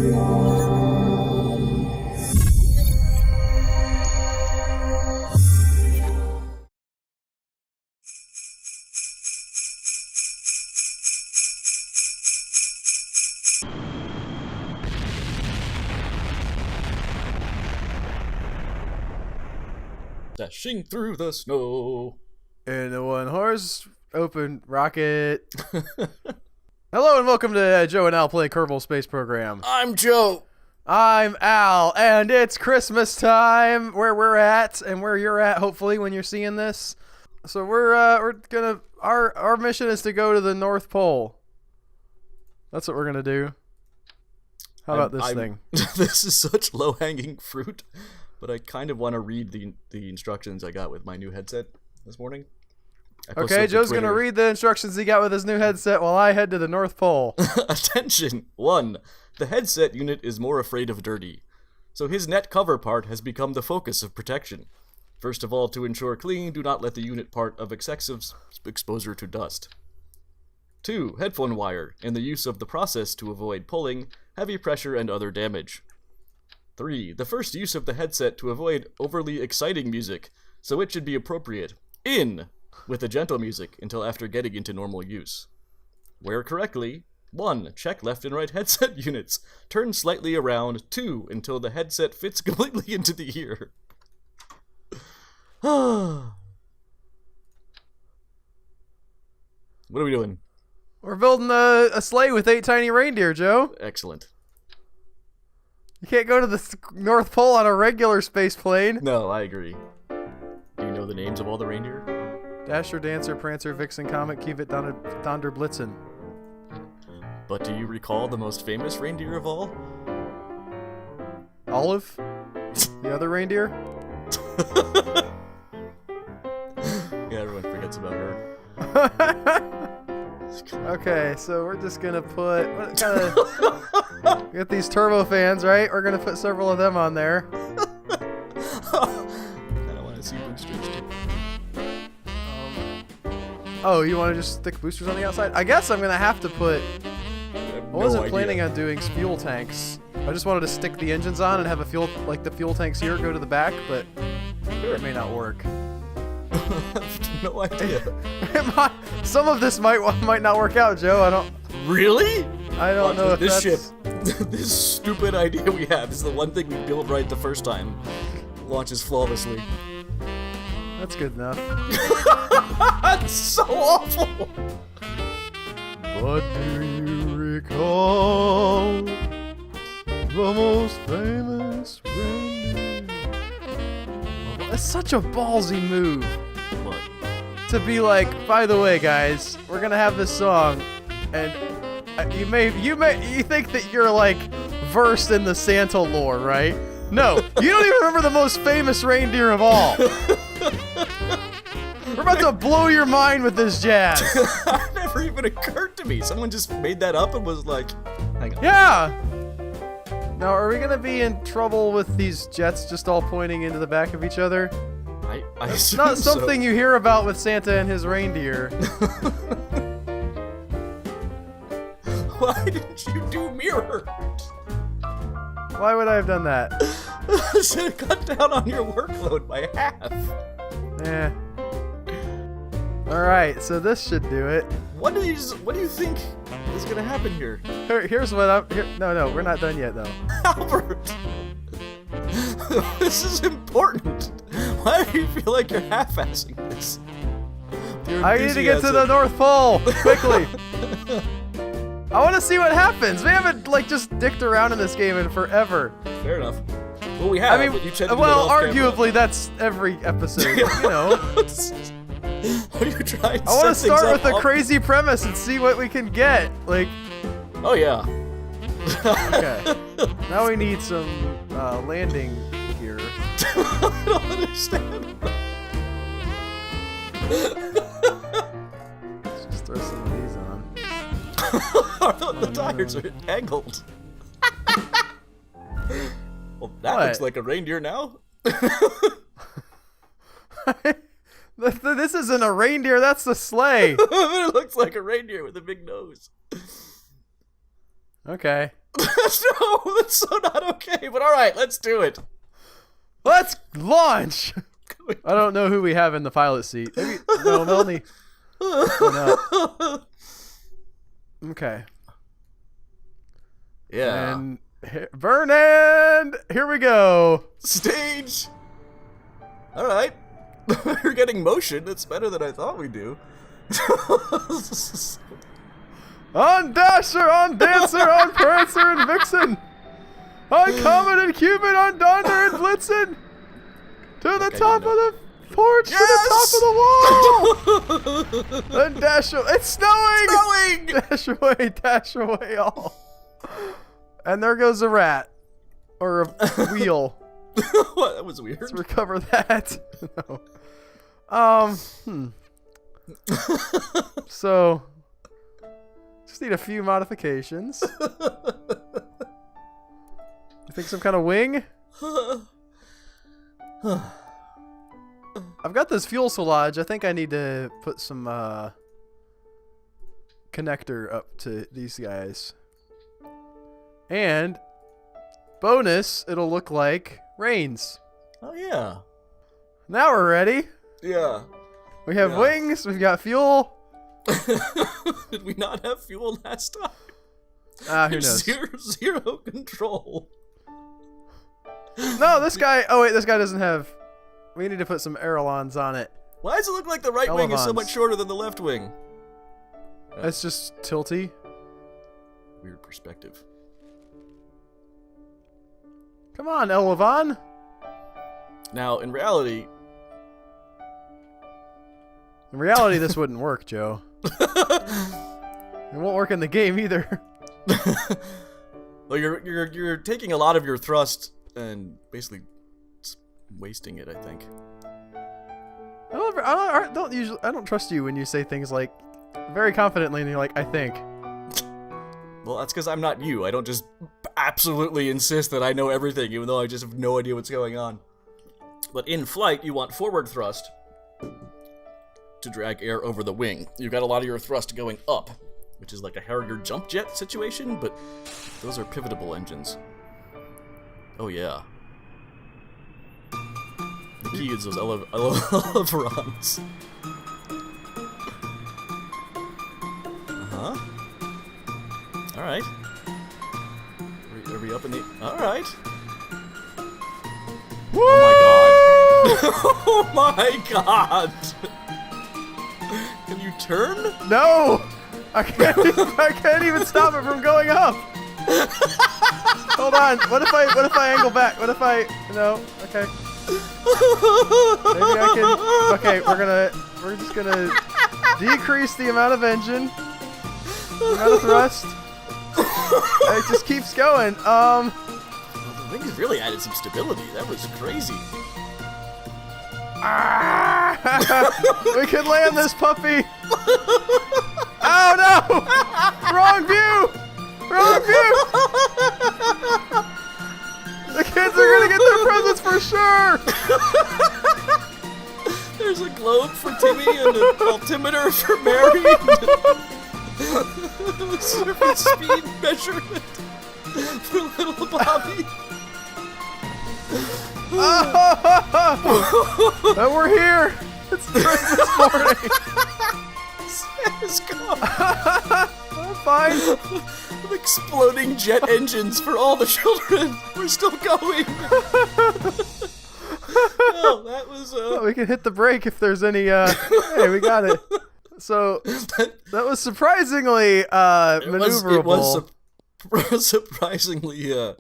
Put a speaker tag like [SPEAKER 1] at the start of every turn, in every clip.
[SPEAKER 1] Dashing through the snow
[SPEAKER 2] in a one-horse open rocket. Hello and welcome to Joe and Al Play Kerbal Space Program.
[SPEAKER 1] I'm Joe.
[SPEAKER 2] I'm Al, and it's Christmas time where we're at and where you're at, hopefully, when you're seeing this. So we're gonna our mission is to go to the North Pole. That's what we're gonna do. How about this thing?
[SPEAKER 1] This is such low-hanging fruit, but I kind of want to read the instructions I got with my new headset this morning.
[SPEAKER 2] Okay, Joe's going to read the instructions he got with his new headset while I head to the North Pole.
[SPEAKER 1] Attention! 1. The headset unit is more afraid of dirty, so his net cover part has become the focus of protection. First of all, to ensure clean, do not let the unit part of excessive exposure to dust. 2. Headphone wire, in the use of the process to avoid pulling, heavy pressure, and other damage. 3. The first use of the headset to avoid overly exciting music, so it should be appropriate. In with the gentle music until after getting into normal use. Wear correctly. 1. Check left and right headset units. Turn slightly around. 2. Until the headset fits completely into the ear. What are we doing?
[SPEAKER 2] We're building a sleigh with 8 tiny reindeer, Joe.
[SPEAKER 1] Excellent.
[SPEAKER 2] You can't go to the North Pole on a regular space plane.
[SPEAKER 1] No, I agree. Do you know the names of all the reindeer?
[SPEAKER 2] Dasher, Dancer, Prancer, Vixen, Comet, Kievit, Donder, Blitzen.
[SPEAKER 1] But do you recall the most famous reindeer of all?
[SPEAKER 2] Olive? The other reindeer?
[SPEAKER 1] Yeah, everyone forgets about her.
[SPEAKER 2] Okay, so we're just gonna put what kind of we got these turbo fans, right? We're gonna put several of them on there.
[SPEAKER 1] I don't want to see boosters too.
[SPEAKER 2] Oh, you want to just stick boosters on the outside? I guess I'm gonna have to put. I wasn't planning on doing fuel tanks. I just wanted to stick the engines on and have a fuel, like the fuel tanks here, go to the back, but it may not work.
[SPEAKER 1] No idea.
[SPEAKER 2] Some of this might not work out, Joe. I don't.
[SPEAKER 1] Really?
[SPEAKER 2] I don't know if
[SPEAKER 1] this
[SPEAKER 2] that's...
[SPEAKER 1] ship, this stupid idea we have is the one thing we build right the first time. Launches flawlessly.
[SPEAKER 2] That's good enough.
[SPEAKER 1] That's so awful.
[SPEAKER 2] What do you recall? The most famous reindeer. It's such a ballsy move.
[SPEAKER 1] What?
[SPEAKER 2] To be like, by the way, guys, we're gonna have this song, and you think that you're like versed in the Santa lore, right? No, you don't even remember the most famous reindeer of all. We're about to blow your mind with this jazz.
[SPEAKER 1] That never even occurred to me. Someone just made that up and was like, hang on.
[SPEAKER 2] Yeah. Now, are we gonna be in trouble with these jets just all pointing into the back of each other?
[SPEAKER 1] It's
[SPEAKER 2] not something you hear about with Santa and his reindeer.
[SPEAKER 1] Why didn't you do mirrors?
[SPEAKER 2] Why would I have done that?
[SPEAKER 1] Should have cut down on your workload by half.
[SPEAKER 2] Eh. Alright, so this should do it.
[SPEAKER 1] What do you think is gonna happen here?
[SPEAKER 2] Here's what I'm... No, we're not done yet, though.
[SPEAKER 1] Albert! This is important. Why do you feel like you're half-assing this?
[SPEAKER 2] I need to get to the North Pole, quickly. I want to see what happens. We haven't, like, just dicked around in this game in forever.
[SPEAKER 1] Fair enough. Well, we have.
[SPEAKER 2] I mean, arguably, that's every episode, you know.
[SPEAKER 1] Are you trying to
[SPEAKER 2] I want to start with a crazy premise and see what we can get. Like,
[SPEAKER 1] oh yeah.
[SPEAKER 2] Okay. Now we need some landing gear.
[SPEAKER 1] I don't understand.
[SPEAKER 2] Let's just throw some of these on.
[SPEAKER 1] The tires are angled. Well, that
[SPEAKER 2] What?
[SPEAKER 1] looks like a reindeer now.
[SPEAKER 2] This isn't a reindeer, that's the sleigh.
[SPEAKER 1] It looks like a reindeer with a big nose.
[SPEAKER 2] Okay.
[SPEAKER 1] No, that's so not okay. But all right, let's do it.
[SPEAKER 2] Let's launch. I don't know who we have in the pilot seat. Maybe no, Melanie. Oh, no. Okay.
[SPEAKER 1] Yeah.
[SPEAKER 2] And Vernon, here we go.
[SPEAKER 1] Stage. All right. We're getting motion. That's better than I thought we do.
[SPEAKER 2] On Dasher, on Dancer, on Prancer and Vixen. On Comet and Cupid, on Donder and Blitzen. To the top of the porch, to the top of the wall. And dash away. It's snowing! Dash away all. And there goes a rat. Or a wheel.
[SPEAKER 1] What? That was weird.
[SPEAKER 2] Let's recover that. No. So, just need a few modifications. You think some kind of wing? I've got this fuselage. I think I need to put some connector up to these guys. And bonus, it'll look like Reigns.
[SPEAKER 1] Oh yeah.
[SPEAKER 2] Now we're ready.
[SPEAKER 1] Yeah.
[SPEAKER 2] We have wings. We've got fuel.
[SPEAKER 1] Did we not have fuel last time?
[SPEAKER 2] Who knows?
[SPEAKER 1] Zero control.
[SPEAKER 2] No, this guy. Oh wait, this guy doesn't have. We need to put some ailerons on it.
[SPEAKER 1] Why does it look like the right wing is so much shorter than the left wing?
[SPEAKER 2] It's just tilty.
[SPEAKER 1] Weird perspective.
[SPEAKER 2] Come on, Elevon.
[SPEAKER 1] Now, in reality,
[SPEAKER 2] this wouldn't work, Joe. It won't work in the game either.
[SPEAKER 1] Well, you're taking a lot of your thrust and basically wasting it, I think.
[SPEAKER 2] I don't trust you when you say things like very confidently and you're like, I think.
[SPEAKER 1] Well, that's because I'm not you. I don't just absolutely insist that I know everything, even though I just have no idea what's going on. But in flight, you want forward thrust to drag air over the wing. You've got a lot of your thrust going up, which is like a Harrier jump jet situation, but those are pivotable engines. Oh yeah. The key is those eleverons. Uh-huh. Alright. Are we up in the... Alright.
[SPEAKER 2] Woo!
[SPEAKER 1] Oh my god! Can you turn?
[SPEAKER 2] No! I can't even stop it from going up! Hold on, what if I angle back? What if I... No, okay. Maybe I can... Okay, we're just gonna decrease the amount of engine. The amount of thrust. It just keeps going.
[SPEAKER 1] Well, the wings really added some stability. That was crazy.
[SPEAKER 2] We can land this puppy. Oh no! Wrong view! Wrong view! The kids are gonna get their presents for sure!
[SPEAKER 1] There's a globe for Timmy and an altimeter for Mary. And a surface speed measurement for little Bobby.
[SPEAKER 2] And we're here! It's Christmas morning!
[SPEAKER 1] Santa's gone.
[SPEAKER 2] I'm fine.
[SPEAKER 1] Exploding jet engines for all the children. We're still going. Oh, that was
[SPEAKER 2] we can hit the brake if there's any hey, we got it. So that was surprisingly maneuverable.
[SPEAKER 1] It was surprisingly it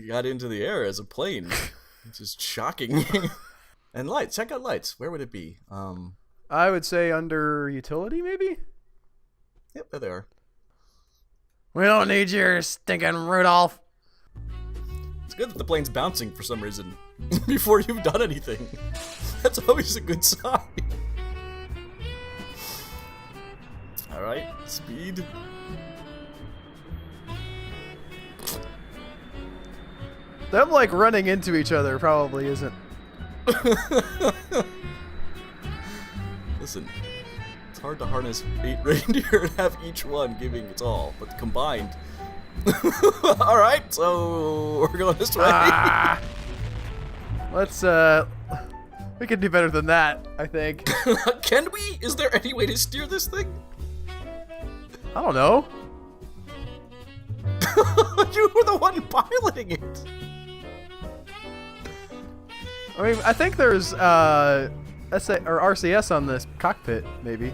[SPEAKER 1] got into the air as a plane, which is shocking. And lights, check out lights. Where would it be?
[SPEAKER 2] I would say under utility, maybe.
[SPEAKER 1] Yep, there they are.
[SPEAKER 2] We don't need your stinking Rudolph.
[SPEAKER 1] It's good that the plane's bouncing for some reason before you've done anything. That's always a good sign. All right, speed.
[SPEAKER 2] Them like running into each other probably isn't.
[SPEAKER 1] Listen, it's hard to harness 8 reindeer and have each one giving its all, but combined, All right, so we're going this way.
[SPEAKER 2] Let's we can do better than that, I think.
[SPEAKER 1] Can we? Is there any way to steer this thing?
[SPEAKER 2] I don't know.
[SPEAKER 1] You were the one piloting it.
[SPEAKER 2] I mean, I think there's SA or RCS on this cockpit, maybe.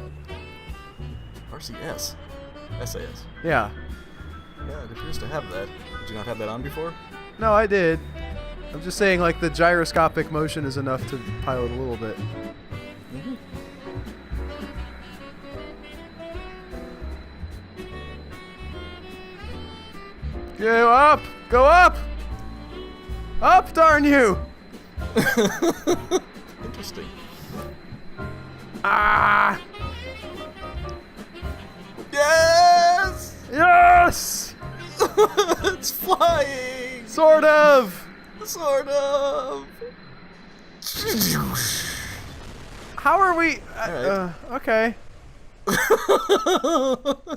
[SPEAKER 1] RCS? SAS.
[SPEAKER 2] Yeah.
[SPEAKER 1] Yeah, it appears to have that. Did you not have that on before?
[SPEAKER 2] No, I did. I'm just saying, like, the gyroscopic motion is enough to pilot a little bit.
[SPEAKER 1] Mm-hmm.
[SPEAKER 2] Go up! Go up! Up, darn you!
[SPEAKER 1] Interesting.
[SPEAKER 2] Ah!
[SPEAKER 1] Yes!
[SPEAKER 2] Yes!
[SPEAKER 1] It's flying!
[SPEAKER 2] Sort of!
[SPEAKER 1] Sort of!
[SPEAKER 2] How are we?
[SPEAKER 1] Alright.
[SPEAKER 2] Okay.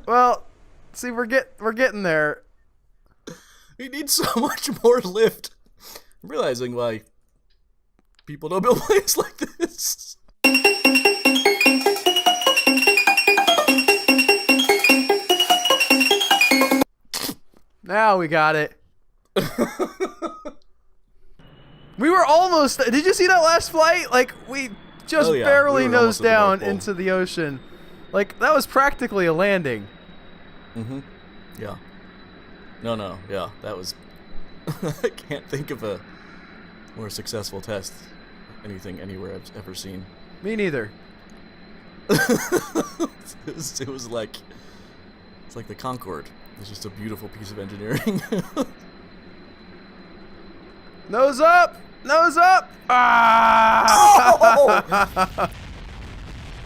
[SPEAKER 2] Well, see, we're getting there.
[SPEAKER 1] We need so much more lift. I'm realizing why people don't build planes like this.
[SPEAKER 2] Now we got it. We were almost. Did you see that last flight? Like, we just
[SPEAKER 1] Oh, yeah.
[SPEAKER 2] barely
[SPEAKER 1] We were
[SPEAKER 2] nosed
[SPEAKER 1] almost at the
[SPEAKER 2] down
[SPEAKER 1] North Pole.
[SPEAKER 2] into the ocean. Like, that was practically a landing.
[SPEAKER 1] Mm-hmm. Yeah. No. Yeah, that was... I can't think of a more successful test of anything anywhere I've ever seen.
[SPEAKER 2] Me neither.
[SPEAKER 1] It was like... It's like the Concorde. It's just a beautiful piece of engineering.
[SPEAKER 2] Nose up! Nose up! Ah!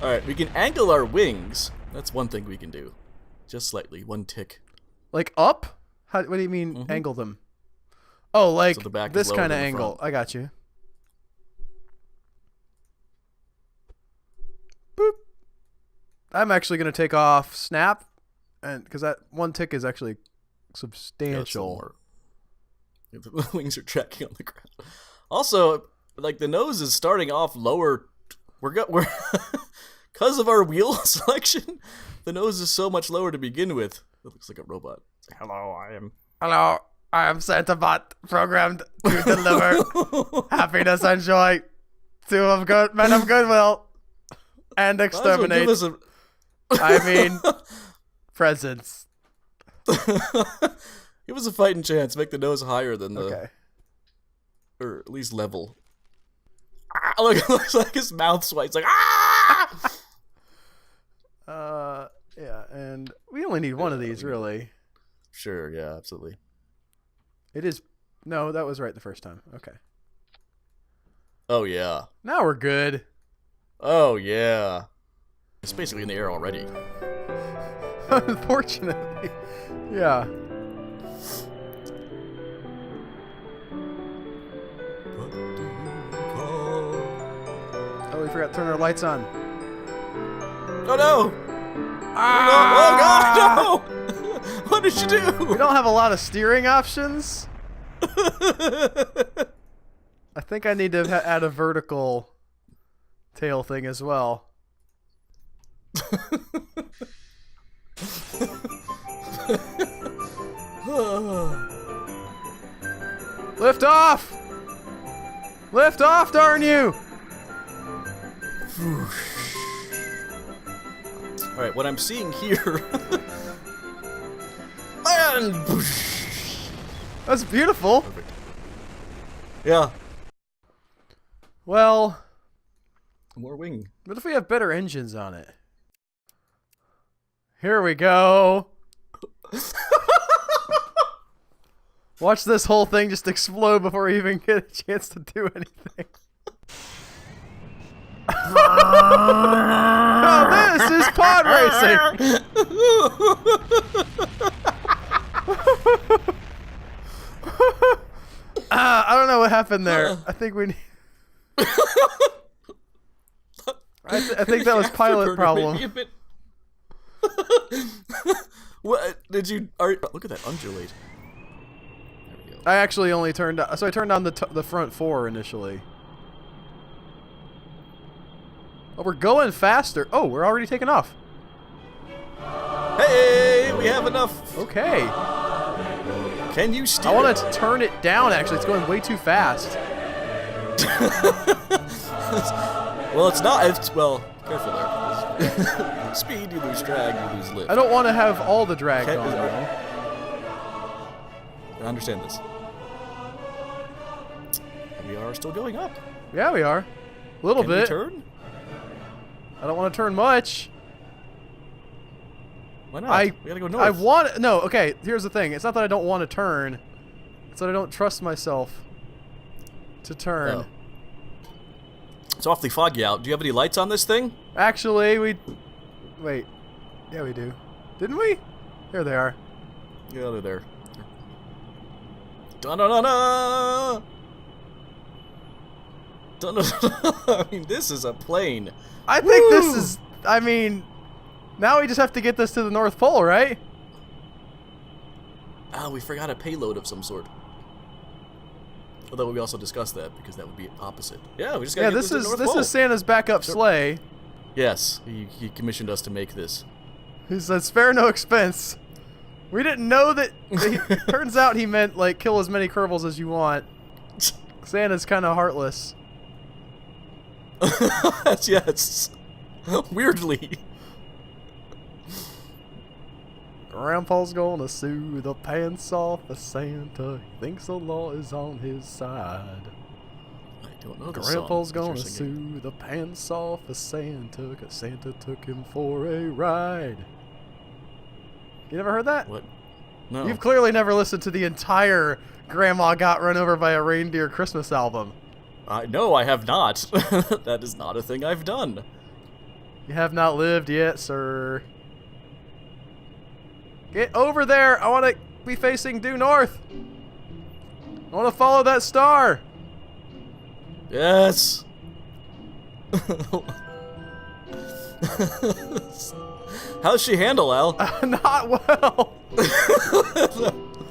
[SPEAKER 1] Alright, we can angle our wings. That's one thing we can do. Just slightly, one tick.
[SPEAKER 2] Like up? What do you mean
[SPEAKER 1] Mhm.
[SPEAKER 2] angle them? Oh, like
[SPEAKER 1] So the back is
[SPEAKER 2] this
[SPEAKER 1] lower
[SPEAKER 2] kind of
[SPEAKER 1] than the
[SPEAKER 2] angle.
[SPEAKER 1] front.
[SPEAKER 2] I got you. Boop. I'm actually gonna take off snap, and because that one tick is actually
[SPEAKER 1] Yeah, it's a little
[SPEAKER 2] substantial.
[SPEAKER 1] more- The wings are tracking on the ground. Also, like the nose is starting off lower. We're because of our wheel selection. The nose is so much lower to begin with. It looks like a robot. Hello,
[SPEAKER 2] Hello, I am Santobot, programmed to deliver happiness and joy to men of goodwill and
[SPEAKER 1] Might as well
[SPEAKER 2] exterminate.
[SPEAKER 1] give us a-
[SPEAKER 2] I mean, presents.
[SPEAKER 1] Give us a fighting chance. Make the nose higher than the,
[SPEAKER 2] Okay.
[SPEAKER 1] or at least level. Ah, look, it looks like his mouth swipes like ah.
[SPEAKER 2] Yeah, and we only need one of these, really.
[SPEAKER 1] Sure, yeah, absolutely.
[SPEAKER 2] It is. No, that was right the first time. Okay.
[SPEAKER 1] Oh yeah.
[SPEAKER 2] Now we're good.
[SPEAKER 1] Oh yeah. It's basically in the air already.
[SPEAKER 2] Unfortunately. Yeah. Oh, we forgot to turn our lights on.
[SPEAKER 1] Oh no!
[SPEAKER 2] Ah!
[SPEAKER 1] Oh god, no! What did you
[SPEAKER 2] We
[SPEAKER 1] do?
[SPEAKER 2] don't have a lot of steering options. I think I need to add a vertical tail thing as well. Lift off! Lift off, darn you!
[SPEAKER 1] Alright, what I'm seeing here... and...
[SPEAKER 2] That's beautiful.
[SPEAKER 1] Yeah.
[SPEAKER 2] Well,
[SPEAKER 1] More wing.
[SPEAKER 2] what if we have better engines on it? Here we go. Watch this whole thing just explode before we even get a chance to do anything. Oh, this is pod racing. I don't know what happened there. I think we need... I think that was pilot
[SPEAKER 1] Afterburner
[SPEAKER 2] problem.
[SPEAKER 1] made me a bit... What did you? Look at that undulate. There we go.
[SPEAKER 2] I actually only turned. So I turned on the front 4 initially. Oh, we're going faster. Oh, we're already taking off.
[SPEAKER 1] Hey, we have enough.
[SPEAKER 2] Okay.
[SPEAKER 1] Can you steer?
[SPEAKER 2] I want to turn it down. Actually, it's going way too fast.
[SPEAKER 1] Well, it's not. Well, careful there. Speed, you lose drag, you lose lift.
[SPEAKER 2] I don't want to have all the drag on.
[SPEAKER 1] I understand this. We are still going up.
[SPEAKER 2] Yeah, we are. A little bit.
[SPEAKER 1] Can we turn?
[SPEAKER 2] I don't want to turn much.
[SPEAKER 1] Why not? We gotta go north.
[SPEAKER 2] No, okay, here's the thing. It's not that I don't want to turn. It's that I don't trust myself to turn.
[SPEAKER 1] Oh. It's awfully foggy out. Do you have any lights on this thing?
[SPEAKER 2] Actually, wait. Yeah, we do. Didn't we? Here they are.
[SPEAKER 1] Yeah, they're there. Dun-dun-dun-dun! Dun-dun-dun-dun! I mean, this is a plane.
[SPEAKER 2] I think this is... I mean... Now we just have to get this to the North Pole, right?
[SPEAKER 1] Ah, we forgot a payload of some sort. Although we also discussed that, because that would be opposite. Yeah, we just gotta get this to the North Pole.
[SPEAKER 2] This is Santa's backup sleigh.
[SPEAKER 1] Yes, he commissioned us to make this.
[SPEAKER 2] He said, spare no expense. We didn't know that... turns out he meant, like, kill as many Kerbals as you want. Santa's kind of heartless.
[SPEAKER 1] Yes. Weirdly.
[SPEAKER 2] Grandpa's gonna sue the pants off of Santa. He thinks the law is on his side.
[SPEAKER 1] I don't know the
[SPEAKER 2] Grandpa's
[SPEAKER 1] song.
[SPEAKER 2] gonna sue the pants off of Santa, 'cause Santa took him for a ride. You never heard that?
[SPEAKER 1] What? No.
[SPEAKER 2] You've clearly never listened to the entire Grandma Got Run Over by a Reindeer Christmas album.
[SPEAKER 1] No, I have not. That is not a thing I've done.
[SPEAKER 2] You have not lived yet, sir. Get over there! I want to be facing due north. I want to follow that star.
[SPEAKER 1] Yes. How's she handle, Al?
[SPEAKER 2] Not well.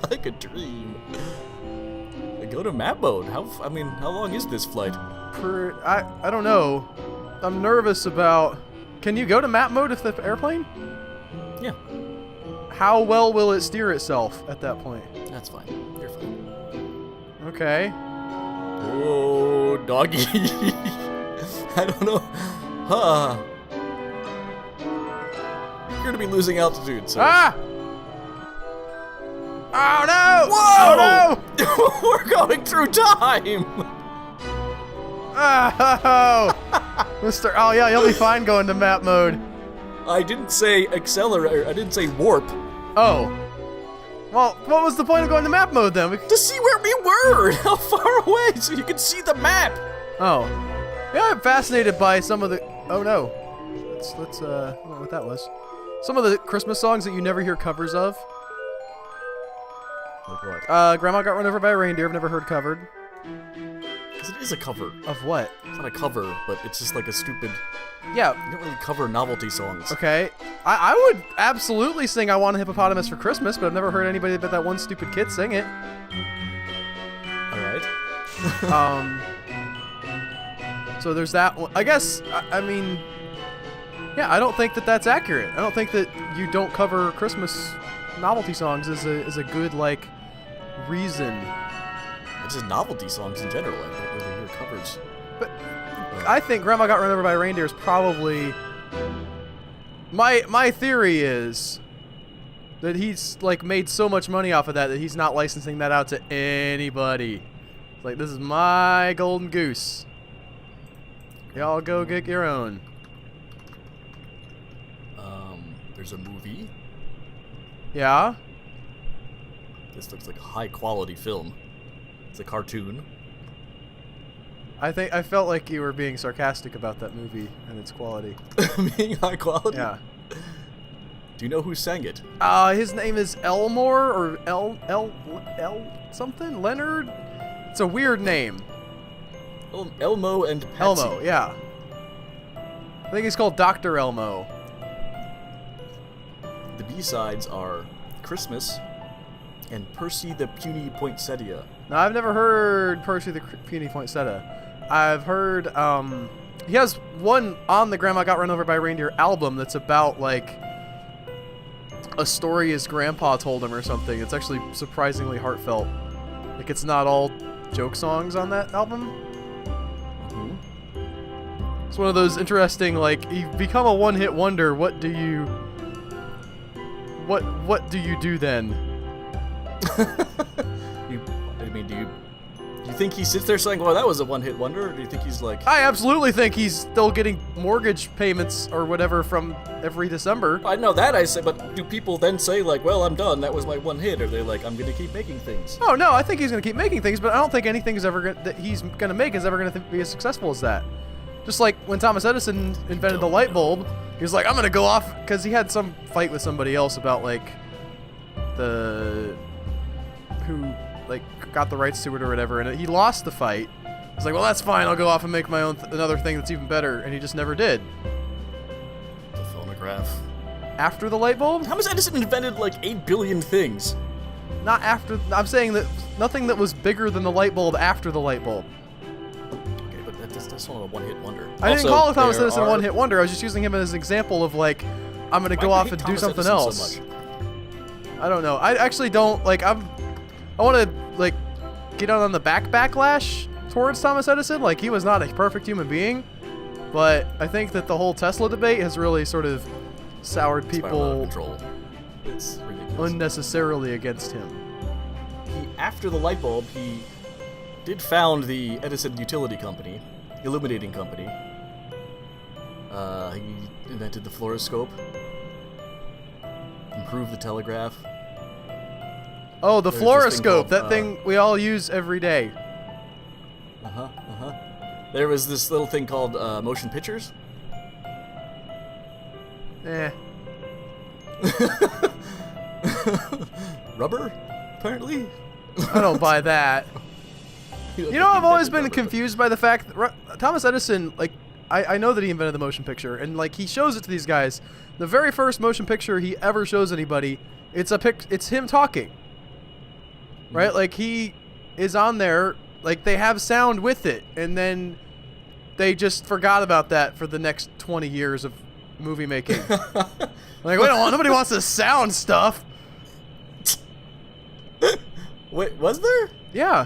[SPEAKER 1] Like a dream. Go to map mode. How long is this flight?
[SPEAKER 2] I don't know. I'm nervous about... Can you go to map mode if the airplane?
[SPEAKER 1] Yeah.
[SPEAKER 2] How well will it steer itself at that point?
[SPEAKER 1] That's fine. You're fine.
[SPEAKER 2] Okay.
[SPEAKER 1] Oh, doggy. I don't know. Huh. You're going to be losing altitude, so...
[SPEAKER 2] Ah! Oh, no!
[SPEAKER 1] Whoa!
[SPEAKER 2] Oh, no!
[SPEAKER 1] We're going through time!
[SPEAKER 2] Oh! Mr. Oh, yeah, you'll be fine going to map mode.
[SPEAKER 1] I didn't say accelerator. I didn't say warp.
[SPEAKER 2] Oh. Well, what was the point of going to map mode then?
[SPEAKER 1] To see where we were! How far away, so you can see the map!
[SPEAKER 2] Oh. Yeah, I'm fascinated by some of the... Oh, no. Let's I don't know what that was. Some of the Christmas songs that you never hear covers of.
[SPEAKER 1] Like what?
[SPEAKER 2] Grandma Got Run Over by a Reindeer. I've never heard covered.
[SPEAKER 1] Because it is a cover.
[SPEAKER 2] Of what?
[SPEAKER 1] It's not a cover, but it's just like a stupid...
[SPEAKER 2] Yeah.
[SPEAKER 1] You don't really cover novelty songs.
[SPEAKER 2] Okay. I would absolutely sing I Want a Hippopotamus for Christmas, but I've never heard anybody but that one stupid kid sing it.
[SPEAKER 1] Alright.
[SPEAKER 2] So there's that one. I guess, I mean... Yeah, I don't think that that's accurate. I don't think that you don't cover Christmas novelty songs is a good, like, reason.
[SPEAKER 1] It's just novelty songs in general. I don't really hear covers.
[SPEAKER 2] But I think Grandma Got Run Over by a Reindeer is probably... My theory is that he's, like, made so much money off of that he's not licensing that out to anybody. It's like, this is my golden goose. Y'all go get your own.
[SPEAKER 1] There's a movie.
[SPEAKER 2] Yeah?
[SPEAKER 1] This looks like a high-quality film. It's a cartoon.
[SPEAKER 2] I felt like you were being sarcastic about that movie and its quality.
[SPEAKER 1] Being high quality?
[SPEAKER 2] Yeah.
[SPEAKER 1] Do you know who sang it?
[SPEAKER 2] His name is Elmore or El something? Leonard? It's a weird name.
[SPEAKER 1] Elmo and Patsy.
[SPEAKER 2] Elmo, yeah. I think he's called Dr. Elmo.
[SPEAKER 1] The B-sides are Christmas and Percy the Puny Poinsettia.
[SPEAKER 2] Now, I've never heard Percy the Puny Poinsettia. I've heard, he has one on the Grandma Got Run Over by a Reindeer album that's about, like, a story his grandpa told him or something. It's actually surprisingly heartfelt. Like, it's not all joke songs on that album. It's one of those interesting, like, you've become a one-hit wonder. What do you do then?
[SPEAKER 1] Do you think he sits there saying, well, that was a one-hit wonder, or do you think he's like...
[SPEAKER 2] I absolutely think he's still getting mortgage payments or whatever from every December.
[SPEAKER 1] I know that I say, but do people then say, like, well, I'm done, that was my one hit, or they're like, I'm gonna keep making things?
[SPEAKER 2] Oh, no, I think he's gonna keep making things, but I don't think anything that he's gonna make is ever gonna be as successful as that. Just like when Thomas Edison invented the light bulb, he was like, I'm gonna go off, because he had some fight with somebody else about, like, who got the rights to it or whatever, and he lost the fight. He's like, well, that's fine, I'll go off and make my own another thing that's even better, and he just never did.
[SPEAKER 1] The phonograph.
[SPEAKER 2] After the light bulb?
[SPEAKER 1] Thomas Edison invented like 8 billion things.
[SPEAKER 2] Not after. I'm saying that nothing that was bigger than the light bulb after the light bulb.
[SPEAKER 1] Okay, but that's not a one-hit wonder.
[SPEAKER 2] I didn't call Thomas Edison a one-hit wonder. I was just using him as an example of, like, I'm gonna go off and do something else. I don't know. I actually don't, like, I want to, like, get out on the backlash towards Thomas Edison. Like, he was not a perfect human being, but I think that the whole Tesla debate has really sort of soured people
[SPEAKER 1] It's ridiculous.
[SPEAKER 2] Unnecessarily against him.
[SPEAKER 1] After the light bulb, he did found the Edison Utility Company, Illuminating Company. He invented the fluoroscope, improved the telegraph.
[SPEAKER 2] Oh, the fluoroscope, that thing we all use every day.
[SPEAKER 1] There was this little thing called motion pictures. Rubber, apparently.
[SPEAKER 2] I don't buy that. You know, I've always been confused by the fact that Thomas Edison, like, I know that he invented the motion picture, and, like, he shows it to these guys. The very first motion picture he ever shows anybody, it's him talking. Right? Like, he is on there, like, they have sound with it, and then they just forgot about that for the next 20 years of movie making. Like, nobody wants the sound stuff.
[SPEAKER 1] Wait, was there?
[SPEAKER 2] Yeah.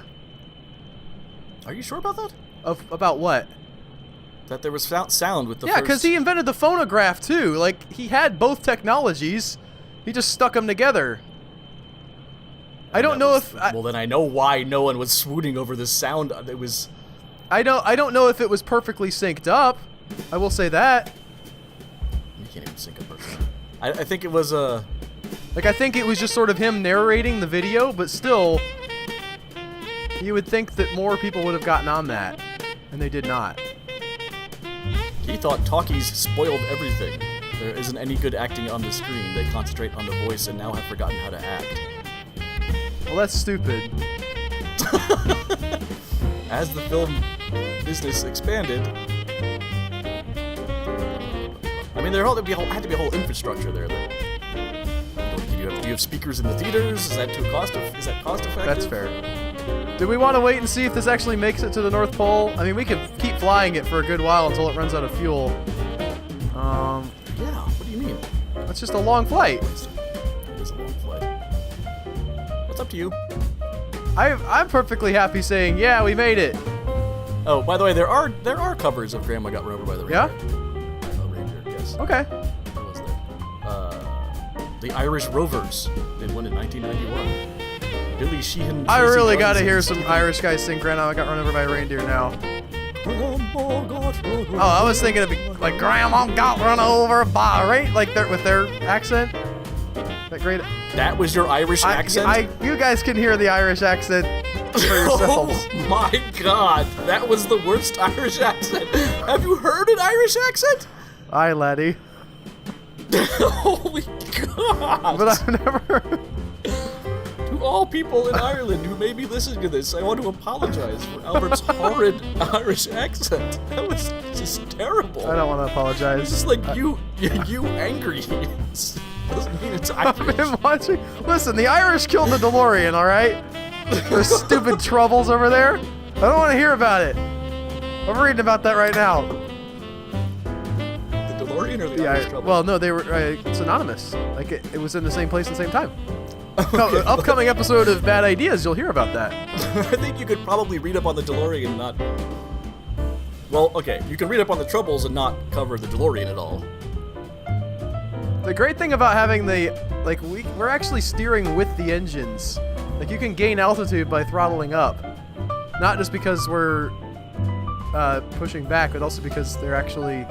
[SPEAKER 1] Are you sure about that?
[SPEAKER 2] About what?
[SPEAKER 1] That there was sound with the
[SPEAKER 2] Yeah, because he invented the phonograph, too. Like, he had both technologies. He just stuck them together. I don't know if...
[SPEAKER 1] well, then I know why no one was swooning over this sound. It was...
[SPEAKER 2] I don't know if it was perfectly synced up. I will say that.
[SPEAKER 1] You can't even sync up perfectly. I think it was
[SPEAKER 2] Like, I think it was just sort of him narrating the video, but still... You would think that more people would have gotten on that, and they did not.
[SPEAKER 1] He thought talkies spoiled everything. There isn't any good acting on the screen. They concentrate on the voice and now have forgotten how to act.
[SPEAKER 2] Well, that's stupid.
[SPEAKER 1] As the film business expanded, I mean, there had to be a whole infrastructure there. Do you have speakers in the theaters? Is that cost effective?
[SPEAKER 2] That's fair. Do we want to wait and see if this actually makes it to the North Pole? I mean, we could keep flying it for a good while until it runs out of fuel.
[SPEAKER 1] Yeah, what do you mean?
[SPEAKER 2] That's just a long flight.
[SPEAKER 1] It is a long flight. It's up to you.
[SPEAKER 2] I'm perfectly happy saying, yeah, we made it.
[SPEAKER 1] Oh, by the way, there are covers of Grandma Got Run Over by the Reindeer.
[SPEAKER 2] Yeah?
[SPEAKER 1] Reindeer, yes.
[SPEAKER 2] Okay.
[SPEAKER 1] What was there? The Irish Rovers did one in 1991. Billy Sheehan.
[SPEAKER 2] I really gotta hear some Irish guys sing Grandma Got Run Over by a Reindeer now. Oh, I was thinking it'd be like Grandma Got Run Over by a Reindeer, like with their accent. That great.
[SPEAKER 1] That was your Irish accent?
[SPEAKER 2] You guys can hear the Irish accent for yourselves.
[SPEAKER 1] Oh my god, that was the worst Irish accent. Have you heard an Irish accent?
[SPEAKER 2] Aye, laddie.
[SPEAKER 1] Holy god.
[SPEAKER 2] But I've never...
[SPEAKER 1] To all people in Ireland who may be listening to this, I want to apologize for Albert's horrid Irish accent. That was just terrible.
[SPEAKER 2] I don't want to apologize.
[SPEAKER 1] It's just like you angry. Doesn't mean it's
[SPEAKER 2] I've
[SPEAKER 1] Irish.
[SPEAKER 2] been watching. Listen, the Irish killed the DeLorean, all right? Those stupid troubles over there. I don't want to hear about it. I'm reading about that right now.
[SPEAKER 1] The DeLorean or the Irish trouble?
[SPEAKER 2] Well, no, they were synonymous. Like it was in the same place at the same time. No, upcoming episode of Bad Ideas, you'll hear about that.
[SPEAKER 1] I think you could probably read up on the DeLorean and not... Well, okay, you can read up on the troubles and not cover the DeLorean at all.
[SPEAKER 2] The great thing about having the... Like, we're actually steering with the engines. Like, you can gain altitude by throttling up. Not just because we're pushing back, but also because they're actually...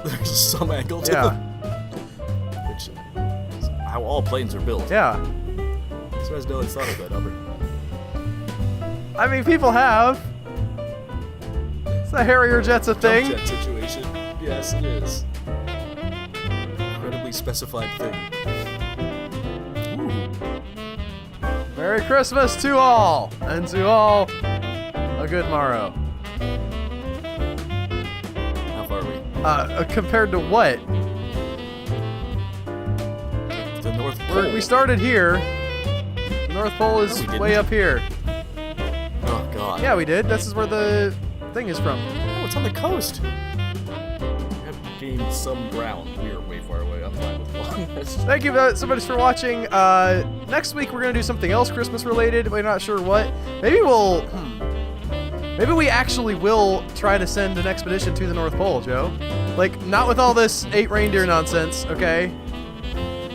[SPEAKER 1] There's some angle to them. Which is how all planes are built.
[SPEAKER 2] Yeah.
[SPEAKER 1] So as no one's thought of that, Albert.
[SPEAKER 2] I mean, people have. It's a Harrier jet's a thing.
[SPEAKER 1] Jump jet situation. Yes, it is. Incredibly specified thing. Ooh.
[SPEAKER 2] Merry Christmas to all, and to all a good morrow.
[SPEAKER 1] How far are we?
[SPEAKER 2] Compared to what?
[SPEAKER 1] The North Pole.
[SPEAKER 2] We started here. The North Pole is
[SPEAKER 1] No, we
[SPEAKER 2] way
[SPEAKER 1] didn't.
[SPEAKER 2] up here.
[SPEAKER 1] Oh, God.
[SPEAKER 2] Yeah, we did. This is where the thing is from.
[SPEAKER 1] Oh, it's on the coast. We have gained some ground. We are way far away. I'm fine with long this.
[SPEAKER 2] Thank you so much for watching. Next week we're gonna do something else Christmas related. We're not sure what. Maybe we'll. Maybe we actually will try to send an expedition to the North Pole, Joe. Like, not with all this 8 reindeer nonsense, okay?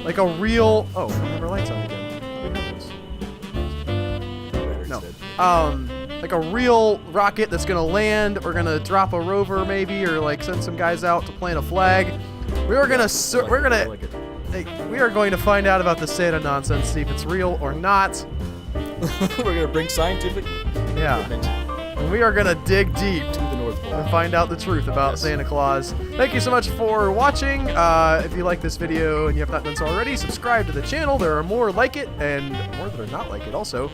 [SPEAKER 2] Like a real. Oh, we have our lights on again. No. Like a real rocket that's gonna land. We're gonna drop a rover maybe, or like send some guys out to plant a flag. We are gonna we are going to find out about the Santa nonsense, see if it's real or not.
[SPEAKER 1] We're gonna bring scientific
[SPEAKER 2] Yeah.
[SPEAKER 1] equipment
[SPEAKER 2] And we are gonna dig deep
[SPEAKER 1] to the North Pole.
[SPEAKER 2] and find out the truth about
[SPEAKER 1] Yes.
[SPEAKER 2] Santa Claus. Thank you so much for watching. If you like this video and you have not done so already, subscribe to the channel. There are more like it and more that are not like it also.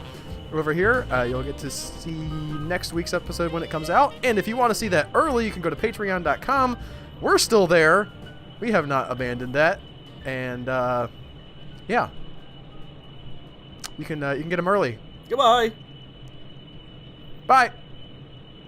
[SPEAKER 2] Over here, you'll get to see next week's episode when it comes out. And if you want to see that early, you can go to patreon.com. We're still there. We have not abandoned that. And, yeah. You can get them early.
[SPEAKER 1] Goodbye.
[SPEAKER 2] Bye.